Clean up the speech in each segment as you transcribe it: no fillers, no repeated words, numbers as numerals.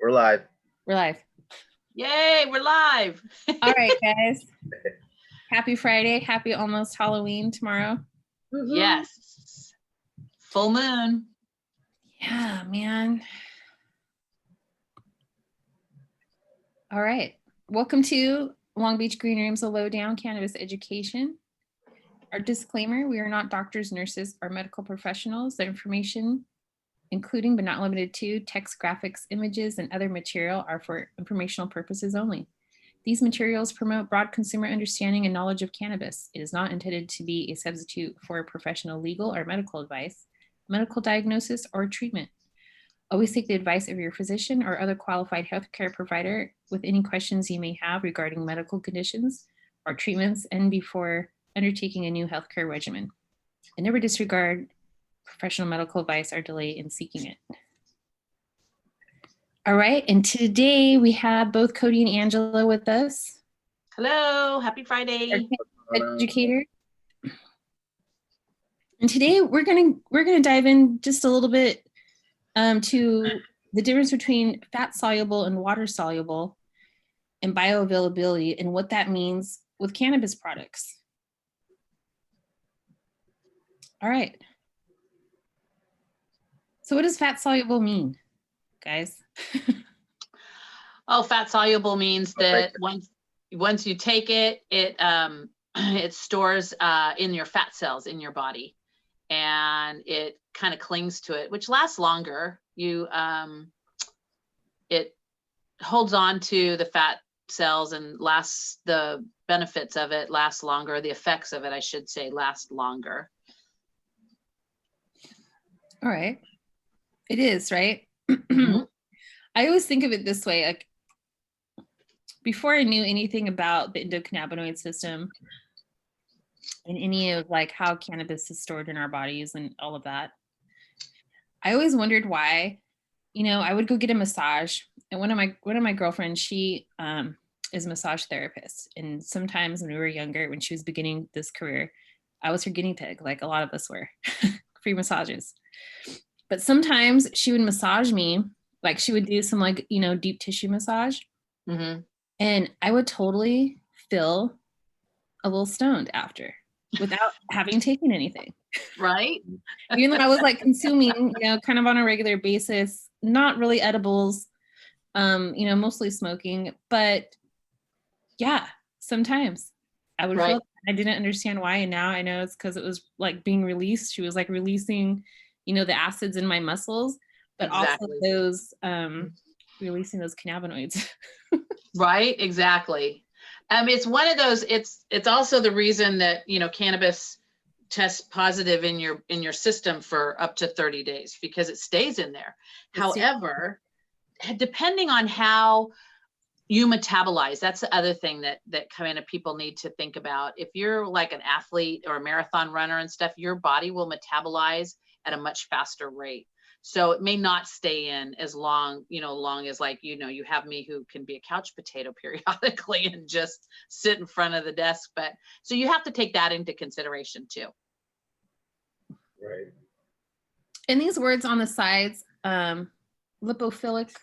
We're live. We're live. Yay, we're live. All right, guys. Happy Friday. Happy almost Halloween tomorrow. Yes. Full moon. Yeah, man. All right. Welcome to Long Beach Green Room's LowDown Cannabis Education. Our disclaimer, we are not doctors, nurses, or medical professionals. The information, including but not limited to text, graphics, images, and other material are for informational purposes only. These materials promote broad consumer understanding and knowledge of cannabis. It is not intended to be a substitute for professional legal or medical advice, medical diagnosis, or treatment. Always take the advice of your physician or other qualified healthcare provider with any questions you may have regarding medical conditions or treatments and before undertaking a new healthcare regimen. And never disregard professional medical advice or delay in seeking it. All right, and today we have both Cody and Angela with us. Hello, happy Friday. Educator. And today we're gonna dive in just a little bit to the difference between fat soluble and water soluble and bioavailability and what that means with cannabis products. All right. So what does fat soluble mean, guys? Oh, fat soluble means that once you take it, it stores in your fat cells in your body, and it kind of clings to it, which lasts longer. It holds on to the fat cells and lasts. The benefits of it last longer. The effects of it, I should say, last longer. All right. It is, right? Mm-hmm. I always think of it this way, like before I knew anything about the endocannabinoid system and any of like how cannabis is stored in our bodies and all of that, I always wondered why, I would go get a massage, and one of my girlfriends, she is a massage therapist, and sometimes when we were younger, when she was beginning this career, I was her guinea pig, like a lot of us were. Free massages. But sometimes she would massage me, like she would do some like, deep tissue massage. Mm-hmm. And I would totally feel a little stoned after without having taken anything. Right. Even though I was like consuming, kind of on a regular basis, not really edibles, mostly smoking. But yeah, sometimes I would feel I didn't understand why. And now I know it's because it was like being released. She was like releasing, the acids in my muscles, but also those releasing those cannabinoids. Right, exactly. It's one of those, it's also the reason that, cannabis tests positive in your system for up to 30 days because it stays in there. However, depending on how you metabolize, that's the other thing that kind of people need to think about. If you're like an athlete or a marathon runner and stuff, your body will metabolize at a much faster rate. So it may not stay in as long, long as like, you have me who can be a couch potato periodically and just sit in front of the desk. But so you have to take that into consideration too. Right. And these words on the sides, lipophilic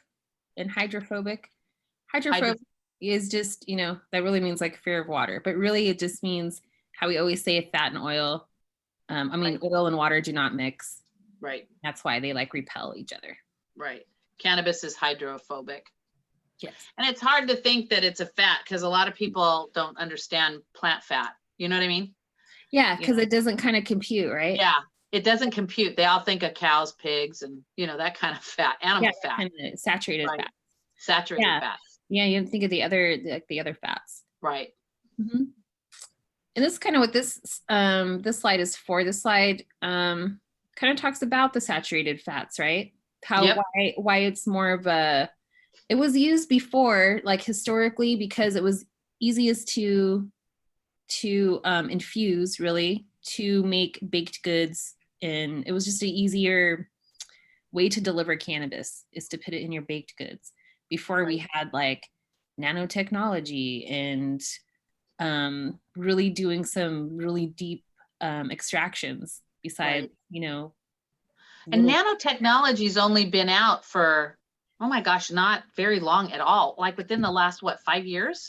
and hydrophobic. Hydrophobic is just, that really means like fear of water, but really it just means how we always say fat and oil. Oil and water do not mix. Right. That's why they like repel each other. Right. Cannabis is hydrophobic. Yes. And it's hard to think that it's a fat because a lot of people don't understand plant fat. You know what I mean? Yeah, because it doesn't kind of compute, right? Yeah, it doesn't compute. They all think of cows, pigs, and that kind of fat, animal fat. Kind of saturated fat. Saturated fat. Yeah, you think of the other fats. Right. Mm-hmm. And this is kind of what this slide is for. This slide kind of talks about the saturated fats, right? Why it's more of it was used before, like historically, because it was easiest to infuse, really, to make baked goods, and it was just an easier way to deliver cannabis is to put it in your baked goods. Before we had like nanotechnology and really doing some really deep extractions besides, And nanotechnology's only been out for Oh my gosh, not very long at all. Like within the last, what, 5 years?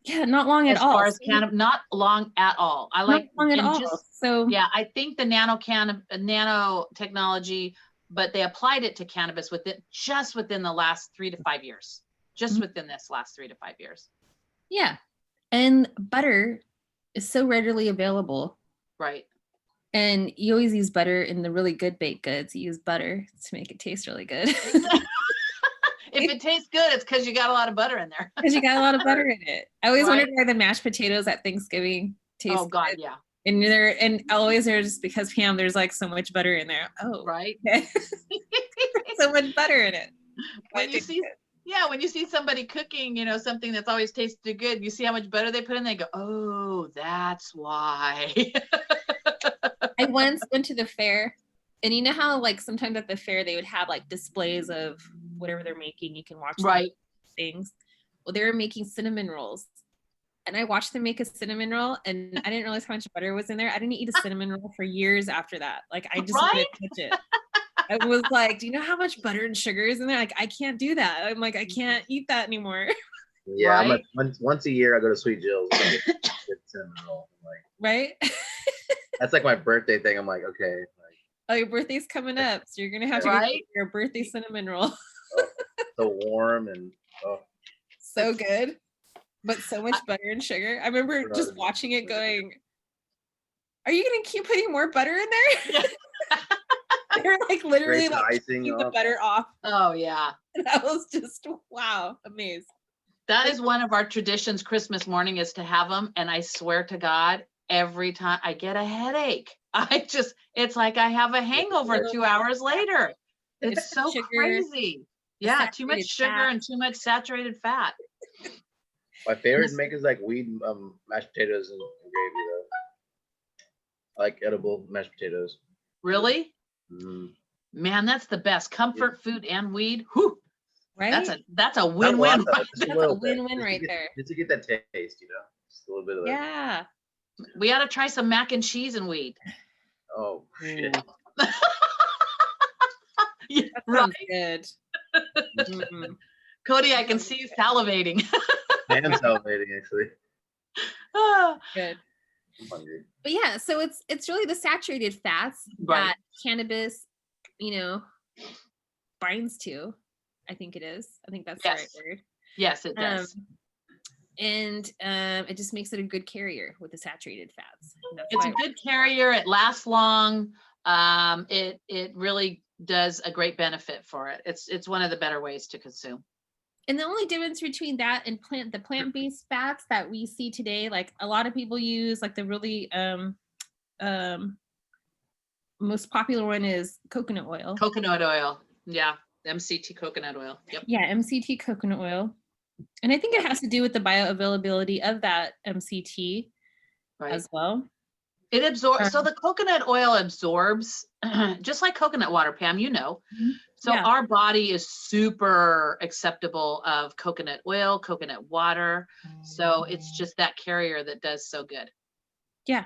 Yeah, not long at As all. far as cannabis, not long at all. I Not like, long at and all. just, So yeah, I think the nanotechnology, but they applied it to cannabis just within the last 3 to 5 years, just Mhm. within this last 3 to 5 years. yeah. And butter is so readily available. Right. And you always use butter in the really good baked goods. You use butter to make it taste really good. If it tastes good, it's because you got a lot of butter in there. Because you got a lot of butter in it. I always Right. wondered why the mashed potatoes at Thanksgiving taste Oh God, good. yeah. And always there's because Pam, there's like so much butter in there. Oh, Right. okay. So much butter in it. When you see, yeah, when you see somebody cooking, you know, something that's always tasted good, you see how much butter they put in, they go, oh, that's why. I once went to the fair, and you know how like sometimes at the fair they would have like displays of whatever they're making. You can watch Right. things. Well, they were making cinnamon rolls, and I watched them make a cinnamon roll, and I didn't realize how much butter was in there. I didn't eat a cinnamon roll for years after that. Like I just Right? wouldn't touch it. I was like, do you know how much butter and sugar is in there? Like I can't do that. I'm like, I can't eat that anymore. Yeah, I'm Right? like once a year I go to Sweet Jill's. And I get cinnamon roll. I'm like, Right? that's like my birthday thing. I'm like, okay, like, Oh, your birthday's coming up, so you're gonna have to Right? get your birthday cinnamon roll. oh, so warm and oh, So good, but so much butter and sugar. I remember just watching it going, are you gonna keep putting more butter in there? They're like literally Scrape the like icing taking the off. butter off. Oh yeah. And I was just, wow, amazed. That is one of our traditions Christmas morning is to have them. And I swear to God, every time I get a headache, it's like I have a hangover 2 hours later. It's so sugar, crazy. Yeah, too much saturated sugar fat. and too much saturated fat. My favorite to make is like weed mashed potatoes and gravy though. I like edible mashed potatoes. Really? Mm. Man, that's the best. Comfort food and weed. Whew. Right? That's a win-win. That's That's a win-win right there. Just to get that taste, you know, just a little bit of that. Yeah. We ought to try some mac and cheese and weed. Oh shit. Yeah, That right. sounds good. Mm. Cody, I can see you salivating. And salivating actually. Ah, Good. I'm hungry. But yeah, so it's really the saturated fats Right. that cannabis, you know, binds to. I think it is. I think that's the right Yes. word. yes, it does. And it just makes it a good carrier with the saturated fats. That's It's why a good carrier. It lasts long. It really does a great benefit for it. It's one of the better ways to consume. and the only difference between that and plant-based fats that we see today, like a lot of people use like the really most popular one is coconut oil. Coconut oil. Yeah. MCT coconut oil. Yep. Yeah, MCT coconut oil. And I think it has to do with the bioavailability of that MCT Right. as well. It absorbs. So the coconut oil absorbs just like coconut water, Pam, you know. So Yeah. our body is super acceptable of coconut oil, coconut water. So it's just that carrier that does so good. Yeah.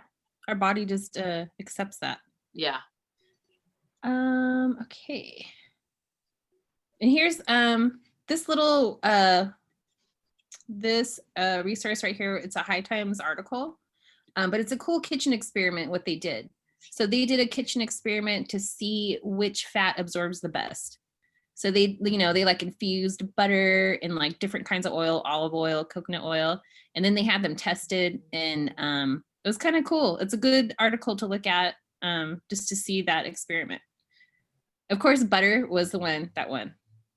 Our body just accepts that. Yeah. Okay. And here's this little this resource right here. It's a High Times article, but it's a cool kitchen experiment what they did. So they did a kitchen experiment to see which fat absorbs the best. So they, you know, they like infused butter and like different kinds of oil, olive oil, coconut oil, and then they had them tested, and it was kind of cool. It's a good article to look at just to see that experiment. Of course, butter was the one that won.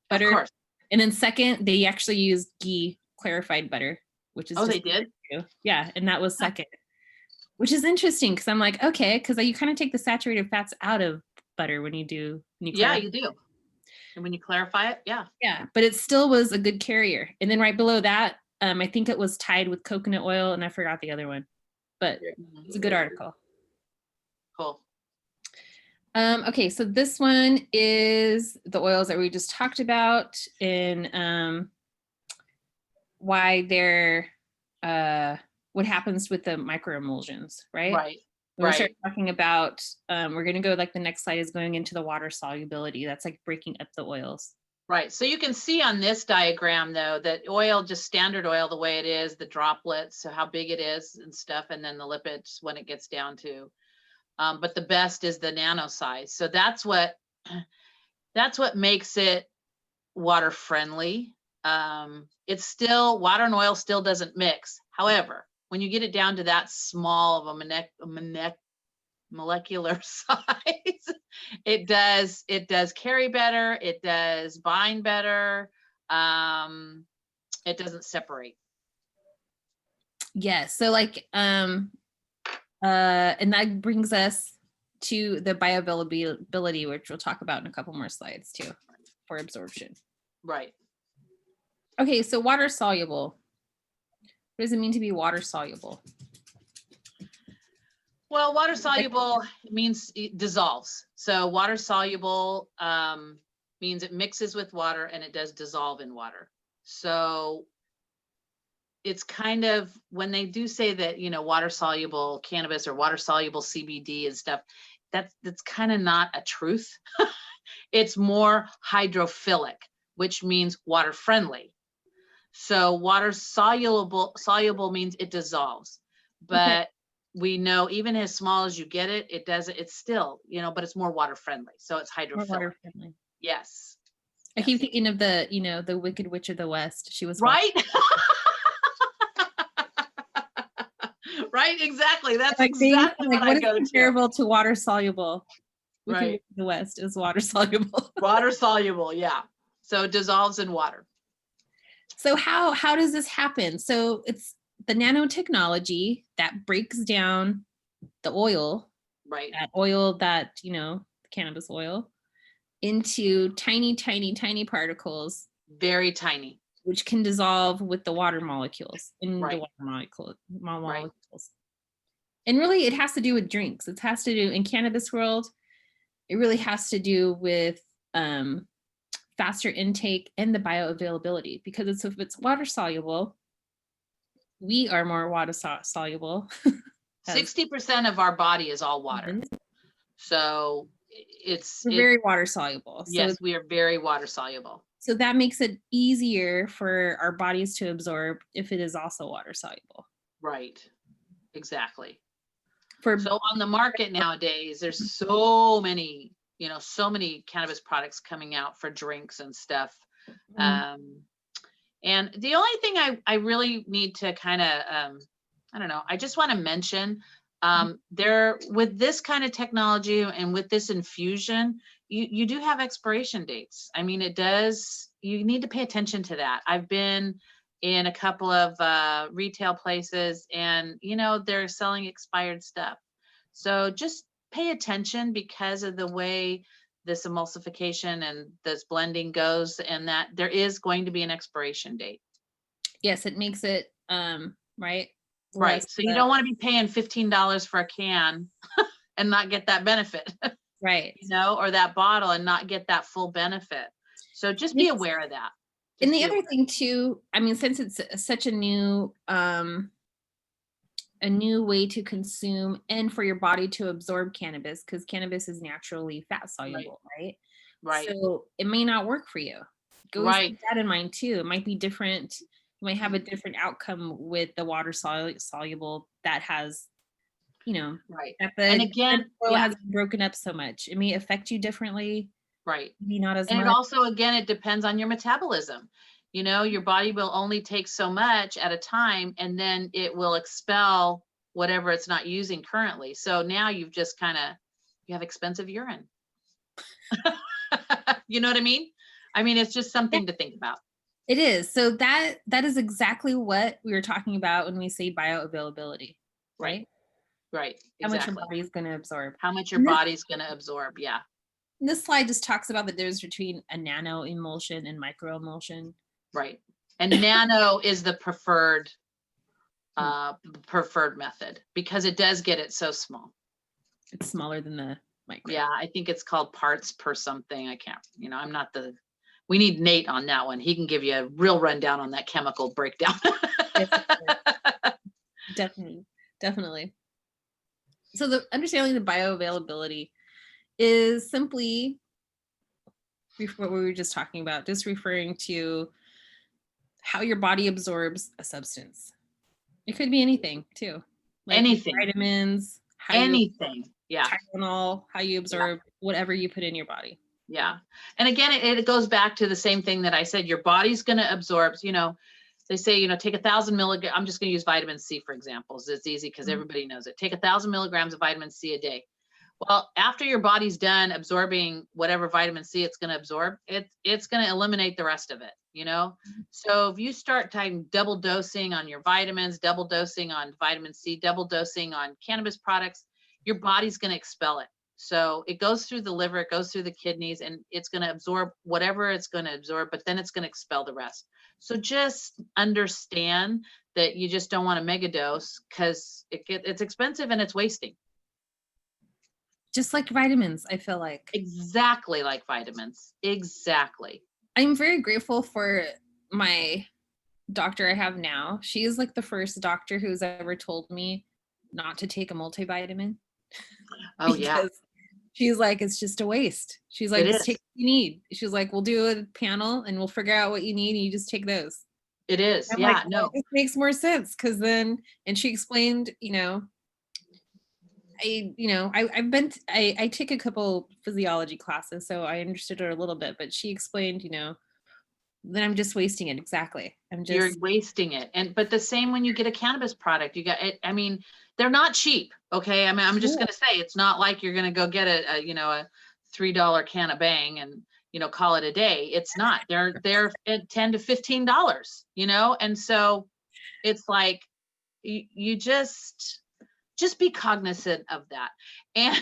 Butter. Of course. And then second, they actually used ghee, clarified butter, which is They did? Yeah, and that was second, which is interesting because I'm like, okay, because you kind of take the saturated fats out of butter when you do. Yeah, you do. And when you clarify it, yeah. Yeah, but it still was a good carrier. And then right below that, I think it was tied with coconut oil, and I forgot the other one, but it's a good article. Cool. Okay, so this one is the oils that we just talked about and why they're what happens with the microemulsions, right? Right. When we start talking about, we're going to go like the next slide is going into the water solubility. That's like breaking up the oils. Right. So you can see on this diagram, though, that oil, just standard oil, the way it is, the droplets, so how big it is and stuff, and then the lipids when it gets down to. But the best is the nano size. So that's what makes it water friendly. It's still, water and oil still doesn't mix. However, when you get it down to that small of a molecular size, it does carry better, it does bind better, it doesn't separate. Yes. So like, and that brings us to the bioavailability, which we'll talk about in a couple more slides too, for absorption. Right. Okay, so water soluble. What does it mean to be water soluble? Well, water soluble means it dissolves. So water soluble means it mixes with water and it does dissolve in water. So it's kind of, when they do say that, you know, water soluble cannabis or water soluble CBD and stuff, that's kind of not a truth. It's more hydrophilic, which means water friendly. So water soluble means it dissolves, but we know even as small as you get it, it's still, you know, but it's more water friendly. So it's hydrophilic. Water friendly. Yes. I keep thinking of the, you know, the Wicked Witch of the West. She was right. Right, exactly. That's like exactly what I go to. Comparable to water soluble. Wicked Right. Witch of the West is water soluble. Water soluble, yeah. So it dissolves in water. So how does this happen? So it's the nanotechnology that breaks down the oil, right? That oil that, you know, cannabis oil, into tiny, tiny, tiny particles. Very tiny. Which can dissolve with the water molecules in right. the water molecules. Right. And really it has to do with drinks. It has to do in cannabis world. It really has to do with faster intake and the bioavailability, because if it's water soluble, we are more water soluble. 60% of our body is all water. So we're very water soluble. Yes, we are very water soluble. So that makes it easier for our bodies to absorb if it is also water soluble. Right. Exactly. So on the market nowadays, there's so many, you know, so many cannabis products coming out for drinks and stuff. And the only thing I really need to kind of, I don't know, I just want to mention there, with this kind of technology and with this infusion, you do have expiration dates. I mean, it does, you need to pay attention to that. I've been in a couple of retail places and, you know, they're selling expired stuff. So just pay attention, because of the way this emulsification and this blending goes, and that there is going to be an expiration date. Yes, it makes it, right? Right. So you don't want to be paying $15 for a can and not get that benefit. Right. You know, or that bottle and not get that full benefit. So just be aware of that. And the other thing too, I mean, since it's such a new way to consume and for your body to absorb cannabis, because cannabis is naturally fat soluble, right? Right. So it may not work for you. Go keep that in mind too. It might be different. You might have a different outcome with the water soluble that has, you know, and again, oil has been broken up so much. It may affect you differently. Right. Maybe not as much. And it also, again, it depends on your metabolism. You know, your body will only take so much at a time, and then it will expel whatever it's not using currently. So now you've just kind of, you have expensive urine. You know what I mean? I mean, it's just something to think about. It is. So that is exactly what we were talking about when we say bioavailability, right? Right. Exactly. How much your body's going to absorb. How much your body's going to absorb. Yeah. This slide just talks about the difference between a nano emulsion and micro emulsion. Right. And nano is the preferred method, because it does get it so small. It's smaller than the micro. Yeah, I think it's called parts per something. I can't, you know, I'm not the, we need Nate on that one. He can give you a real rundown on that chemical breakdown. Definitely. So the understanding the bioavailability is simply what we were just talking about, just referring to how your body absorbs a substance. It could be anything too. Like Anything. vitamins, how Anything. Yeah. Tylenol, how you absorb whatever you put in your body. Yeah. And again, it goes back to the same thing that I said, your body's going to absorb, you know, they say, you know, take 1,000 milligrams. I'm just going to use vitamin C, for example. It's easy because everybody knows it. Take 1,000 milligrams of vitamin C a day. Well, after your body's done absorbing whatever vitamin C it's going to absorb, it's going to eliminate the rest of it, you know? So if you start double dosing on your vitamins, double dosing on vitamin C, double dosing on cannabis products, your body's going to expel it. So it goes through the liver, it goes through the kidneys, and it's going to absorb whatever it's going to absorb, but then it's going to expel the rest. So just understand that you just don't want a mega dose because it's expensive and it's wasting. Just like vitamins, I feel like. Exactly like vitamins. Exactly. I'm very grateful for my doctor I have now. She is like the first doctor who's ever told me not to take a multivitamin. Oh, yeah. She's like, it's just a waste. She's like, just take what you need. She's like, we'll do a panel and we'll figure out what you need and you just take those. It is. I'm Yeah, like, no. It makes more sense because then, and she explained, you know, I take a couple physiology classes, so I understood her a little bit, but she explained, you know, then I'm just wasting it. Exactly. You're wasting it. But the same when you get a cannabis product, you got it. I mean, they're not cheap. Okay. I mean, I'm just going to say, it's not like you're going to go get a $3 can of Bang and, you know, call it a day. It's not. They're at $10 to $15, you know? And so it's like, you just be cognizant of that. And,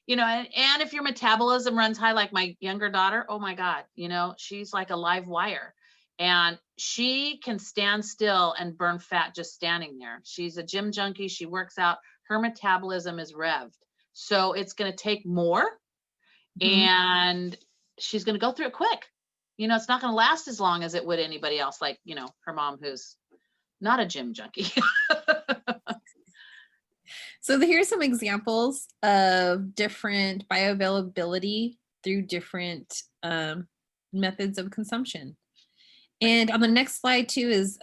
you know, and if your metabolism runs high, like my younger daughter, oh my God, you know, she's like a live wire and she can stand still and burn fat just standing there. She's a gym junkie. She works out. Her metabolism is revved. So it's going to take more and she's going to go through it quick. You know, it's not going to last as long as it would anybody else, like, you know, her mom, who's not a gym junkie. So here's some examples of different bioavailability through different methods of consumption. And on the next slide too is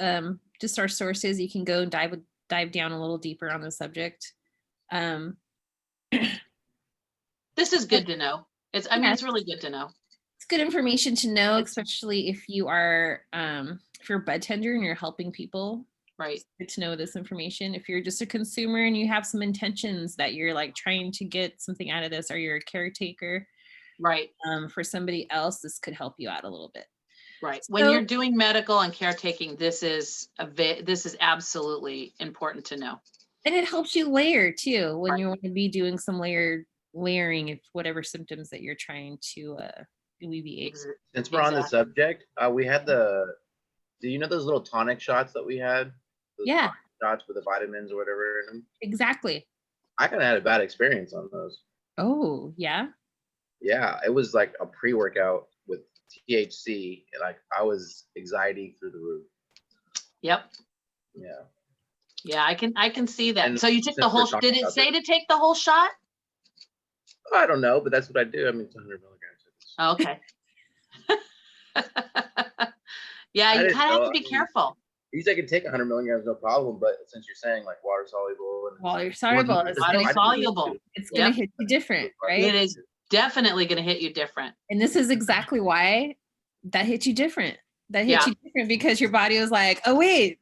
just our sources. You can go and dive down a little deeper on the subject. This is good to know. It's really good to know. It's good information to know, especially if you are, if you're a bud tender and you're helping people. Right. It's good to know this information. If you're just a consumer and you have some intentions that you're like trying to get something out of this, or you're a caretaker, right, for somebody else, this could help you out a little bit. Right. When you're doing medical and caretaking, this is absolutely important to know. And it helps you layer too when you want to be doing some layering if whatever symptoms that you're trying to alleviate. Since we're on the subject, we had do you know those little tonic shots that we had? Those shots with the vitamins or whatever in them. Exactly. I kind of had a bad experience on those. Oh, yeah? Yeah, it was like a pre-workout with THC. Like I was anxiety through the roof. Yep. Yeah. Yeah, I can see that. And so you took the whole, did it say to take the whole shot? I don't know, but that's what I do. I mean, it's 100 milligrams. Okay. Yeah, you kind of have to be careful. Usually I can take 100 milligrams, no problem. But since you're saying like water soluble, it's going to hit you different, right? It is definitely going to hit you different. And this is exactly why that hit you different. That hit you different because your body was like, oh wait,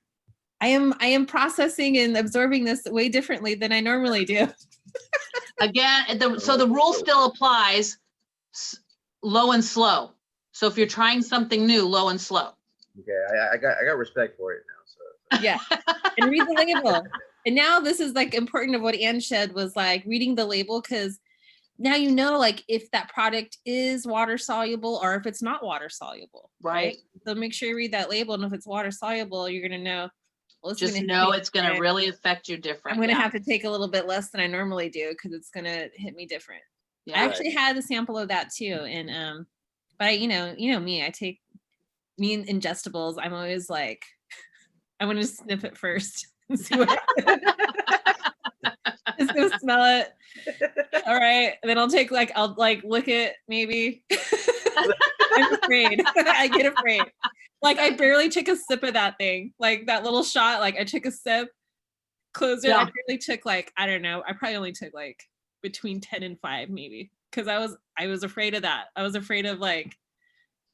I am processing and absorbing this way differently than I normally do. Again, so the rule still applies, low and slow. So if you're trying something new, low and slow. Okay, I got respect for it now. So yeah, and read the label. And now this is like important of what Ann said was like reading the label, because now you know like if that product is water soluble or if it's not water soluble. Right. So make sure you read that label, and if it's water soluble, you're gonna know. Well, just know it's going to really affect you different. I'm going to have to take a little bit less than I normally do because it's going to hit me different. Yeah. I actually had a sample of that too. And, but you know me, I take me in ingestibles. I'm always like, I want to sniff it first and see what just go smell it. All right. And then I'll lick it maybe. I'm afraid. I get afraid. Like I barely took a sip of that thing. Like that little shot, like I took a sip, closed it. Yeah. I barely took like, I don't know. I probably only took like between 10 and 5 maybe. Cause I was afraid of that. I was afraid of like,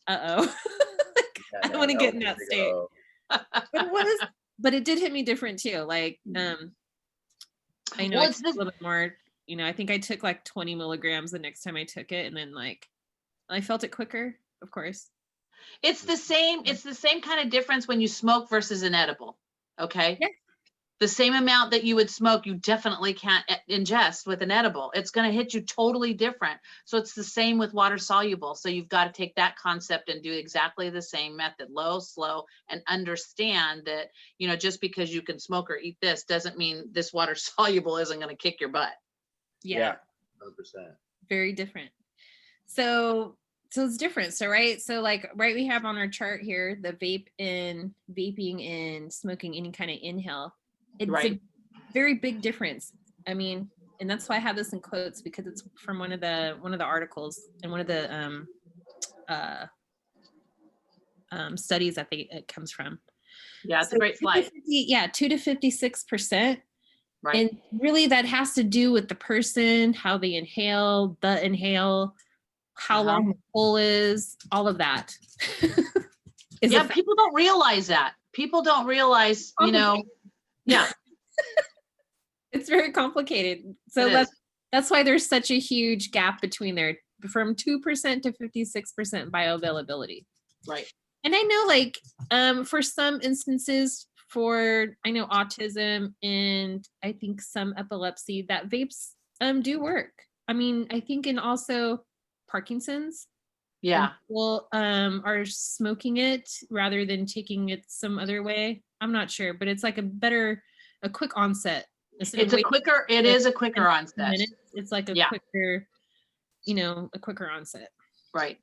uh-oh. Like, Yeah, I no, want to that get was in a that big state. O. But it did hit me different too. Like, I know Well, I it's took a little bit more, you know, I think I took like 20 milligrams the next time I took it. And then like, I felt it quicker, of course. It's the same kind of difference when you smoke versus an edible. Okay. Yeah. The same amount that you would smoke, you definitely can't ingest with an edible. It's going to hit you totally different. So it's the same with water soluble. So you've got to take that concept and do exactly the same method, low, slow, and understand that, you know, just because you can smoke or eat this doesn't mean this water soluble isn't going to kick your butt. Yeah. 100%. Very different. So it's different. So, right. So like, right. We have on our chart here, the vaping and smoking any kind of inhale. It's Right. a very big difference. I mean, and that's why I have this in quotes because it's from one of the articles and one of the studies that it comes from. Yeah, it's a great slide. 2 to 56%. Right. And really that has to do with the person, how they inhale, how long the pull is, all of that. Yeah, people don't realize that. People don't realize, you know, yeah. It's very complicated. So that's why there's such a huge gap between there from 2% to 56% bioavailability. Right. And I know like for some instances I know autism and I think some epilepsy that vapes do work. I mean, I think in also Parkinson's. Yeah. People are smoking it rather than taking it some other way. I'm not sure, but it's like a quick onset. It is a quicker onset. It's like a quicker, a quicker onset. Right.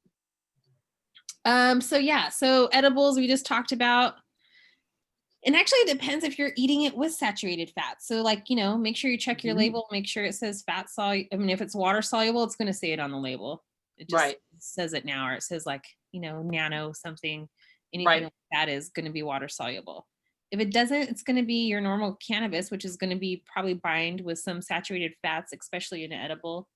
So edibles we just talked about. And actually it depends if you're eating it with saturated fats. So like, make sure you check your label, make sure it says fat soluble. I mean, if it's water soluble, it's going to say it on the label. It just says it now, or it says like, nano something, anything like that is going to be water soluble. If it doesn't, it's going to be your normal cannabis, which is going to be probably bind with some saturated fats, especially in an edible.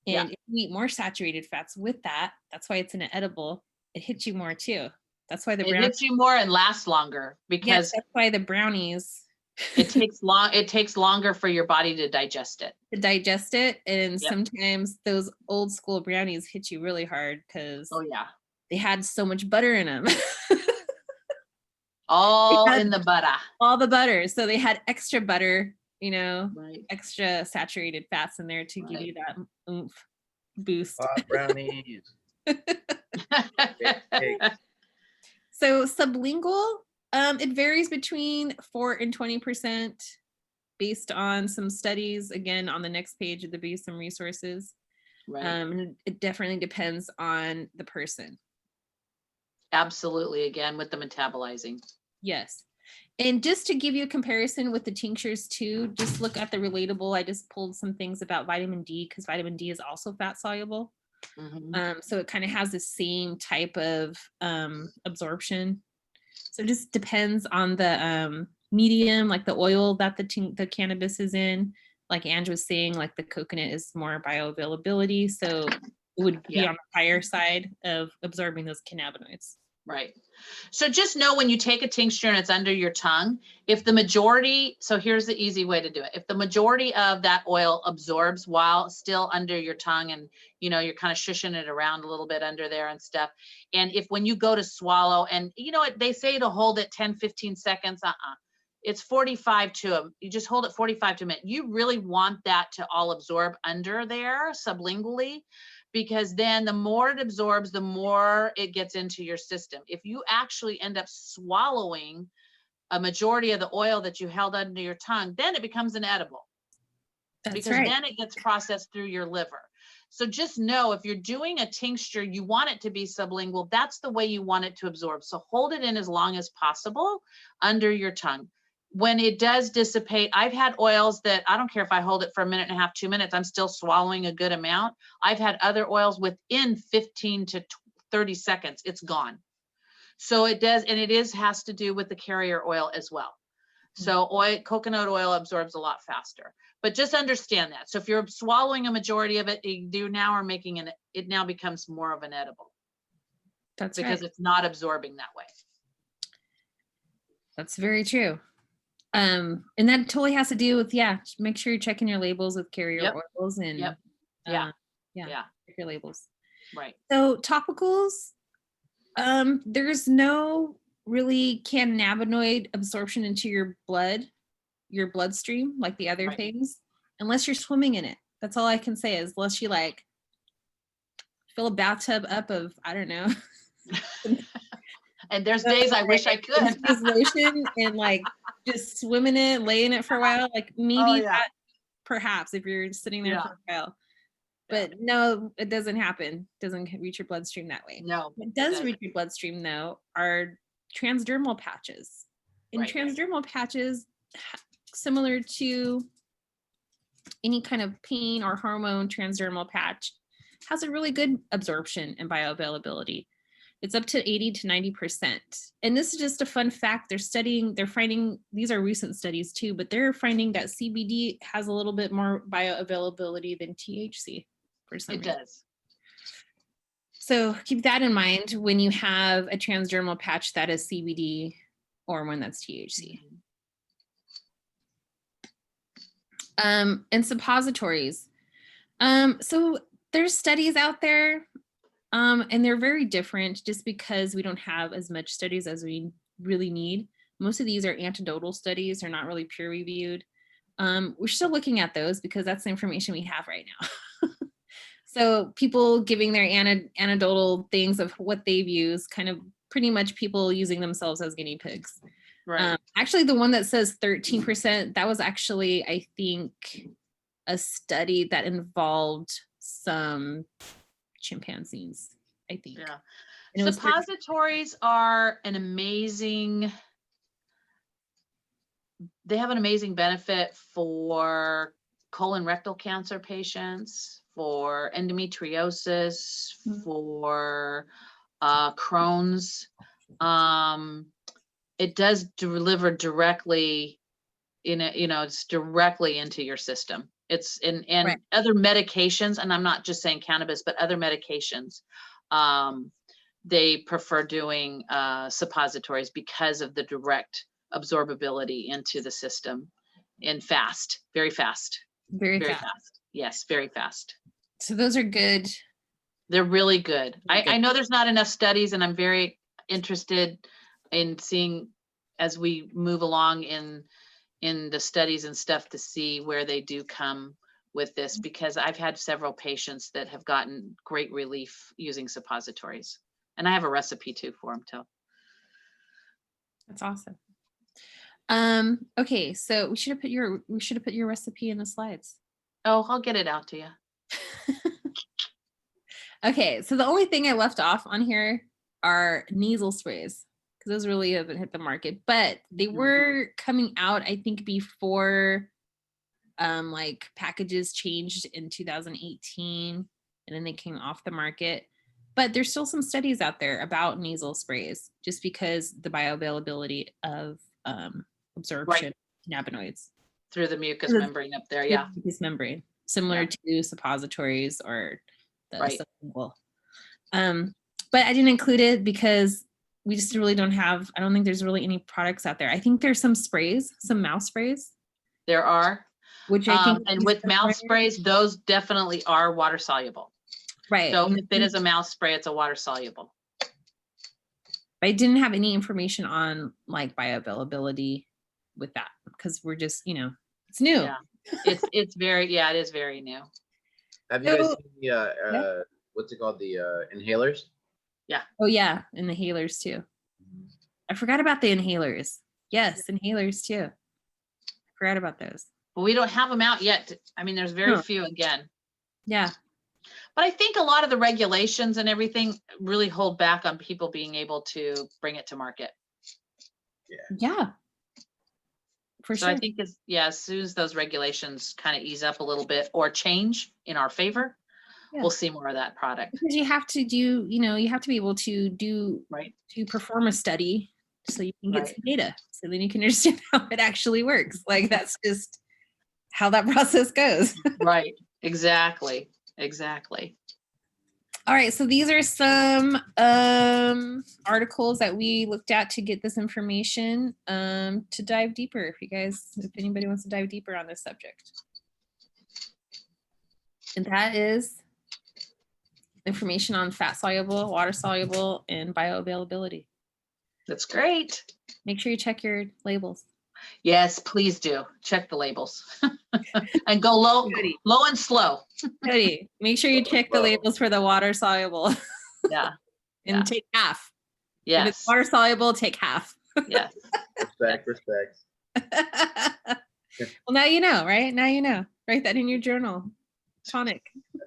And if you eat more saturated fats with that, that's why it's in an edible. It hits you more too. That's why it hits you more and lasts longer because that's why the brownies. It takes longer for your body to digest it. And sometimes those old school brownies hit you really hard because they had so much butter in them. In the butter. All the butter. So they had extra butter, extra saturated fats in there to give you that oomph boost. Brownies. So sublingual, it varies between 4 and 20% based on some studies. Again, on the next page of the some resources. Right. It definitely depends on the person. Absolutely. Again, with the metabolizing. Yes. And just to give you a comparison with the tinctures too, just look at the relatable. I just pulled some things about vitamin D because vitamin D is also fat soluble. Mm-hmm. So it kind of has the same type of absorption. So it just depends on the medium, like the oil that the cannabis is in. Like Ange was saying, like the coconut is more bioavailability. So it would be on the higher side of absorbing those cannabinoids. Right. So just know when you take a tincture and it's under your tongue, if the majority, so here's the easy way to do it. If the majority of that oil absorbs while still under your tongue and, you're kind of shushing it around a little bit under there and stuff. And if when you go to swallow and they say to hold it 10, 15 seconds, it's 45 to, you just hold it 45 to a minute. You really want that to all absorb under there sublingually. Because then the more it absorbs, the more it gets into your system. If you actually end up swallowing a majority of the oil that you held under your tongue, then it becomes an edible. Because then it gets processed through your liver. So just know if you're doing a tincture, you want it to be sublingual. That's the way you want it to absorb. So hold it in as long as possible under your tongue. When it does dissipate, I've had oils that I don't care if I hold it for 1.5 minutes, 2 minutes, I'm still swallowing a good amount. I've had other oils within 15 to 30 seconds, it's gone. So it does, and has to do with the carrier oil as well. So coconut oil absorbs a lot faster, but just understand that. So if you're swallowing a majority of it, you now are making it now becomes more of an edible. That's because right. it's not absorbing that way. That's very true. And that totally has to do with, make sure you're checking your labels with carrier oils and Yeah. check your labels. Right. So topicals, there's no really cannabinoid absorption into your bloodstream, like the other things, unless you're swimming in it. That's all I can say is unless you like fill a bathtub up of, I don't know. And there's days I wish I could. Lotion and like just swim in it, lay in it for a while. Like maybe that perhaps if you're sitting there for a while. But no, it doesn't happen. It doesn't reach your bloodstream that way. No. What does reach your bloodstream though are transdermal patches. And transdermal patches, similar to any kind of pain or hormone transdermal patch, has a really good absorption and bioavailability. It's up to 80 to 90%. And this is just a fun fact. They're finding, these are recent studies too, but they're finding that CBD has a little bit more bioavailability than THC for some reason. It does. So keep that in mind when you have a transdermal patch that is CBD or one that's THC. And suppositories. So there's studies out there, and they're very different just because we don't have as much studies as we really need. Most of these are anecdotal studies. They're not really peer reviewed. We're still looking at those because that's the information we have right now. So people giving their anecdotal things of what they've used, kind of pretty much people using themselves as guinea pigs. Right. Actually, the one that says 13%, that was actually, I think, a study that involved some chimpanzees, I think. Yeah. Suppositories are an amazing, they have an amazing benefit for colon rectal cancer patients, for endometriosis, for Crohn's. It does deliver directly it's directly into your system. It's and other medications, and I'm not just saying cannabis, but other medications, they prefer doing suppositories because of the direct absorbability into the system and fast, very fast. Very fast. Yes, very fast. So those are good. They're really good. I know there's not enough studies, and I'm very interested in seeing as we move along in the studies and stuff to see where they do come with this, because I've had several patients that have gotten great relief using suppositories, and I have a recipe too for them too. That's awesome. Okay, so we should have put your recipe in the slides. Oh, I'll get it out to you. Okay, so the only thing I left off on here are nasal sprays, because those really haven't hit the market, but they were coming out, I think, before like packages changed in 2018, and then they came off the market. But there's still some studies out there about nasal sprays, just because the bioavailability of absorption cannabinoids through the mucous membrane up there. Yeah, mucous membrane, similar to suppositories or the sublingual. But I didn't include it because we just really don't have, I don't think there's really any products out there. I think there's some sprays, some mouth sprays. There are. Which I think, and with mouth sprays, those definitely are water soluble. Right. So if it is a mouth spray, it's a water soluble. I didn't have any information on like bioavailability with that, because we're just, it's new. Yeah. It's very, it is very new. Have you guys seen the what's it called, the inhalers? Yeah. Oh yeah, and the inhalers too. I forgot about the inhalers. Yes, inhalers too. I forgot about those. But we don't have them out yet. I mean, there's very few again. Yeah. But I think a lot of the regulations and everything really hold back on people being able to bring it to market. Yeah. For sure. I think as soon as those regulations kind of ease up a little bit or change in our favor, Yeah. we'll see more of that product. Because you have to do, you have to be able to Right. to perform a study so you can get Right. some data. So then you can understand how it actually works. Like that's just how that process goes. Right. Exactly. Exactly. All right, so these are some articles that we looked at to get this information to dive deeper. If anybody wants to dive deeper on this subject, and that is information on fat soluble, water soluble, and bioavailability. That's great. Make sure you check your labels. Yes, please do. Check the labels and go low and slow. Cody, make sure you check the labels for the water soluble. Yeah. And take half. Yes. If it's water soluble, take half. Yes. Respect. Well, now you know, right? Now you know. Write that in your journal. Tonic.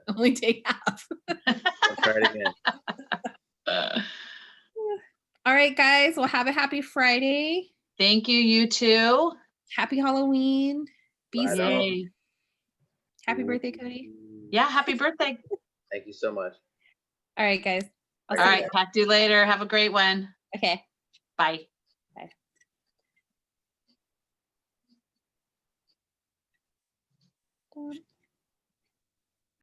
Only take half. I'll try it again. All right, guys. Well, have a happy Friday. Thank you. You too. Happy Halloween. Be Right safe. Yay. Happy birthday, Cody. Yeah. Happy birthday. Thank you so much. All right, guys. All right. Talk to you later. Have a great one. Okay. Bye. Bye.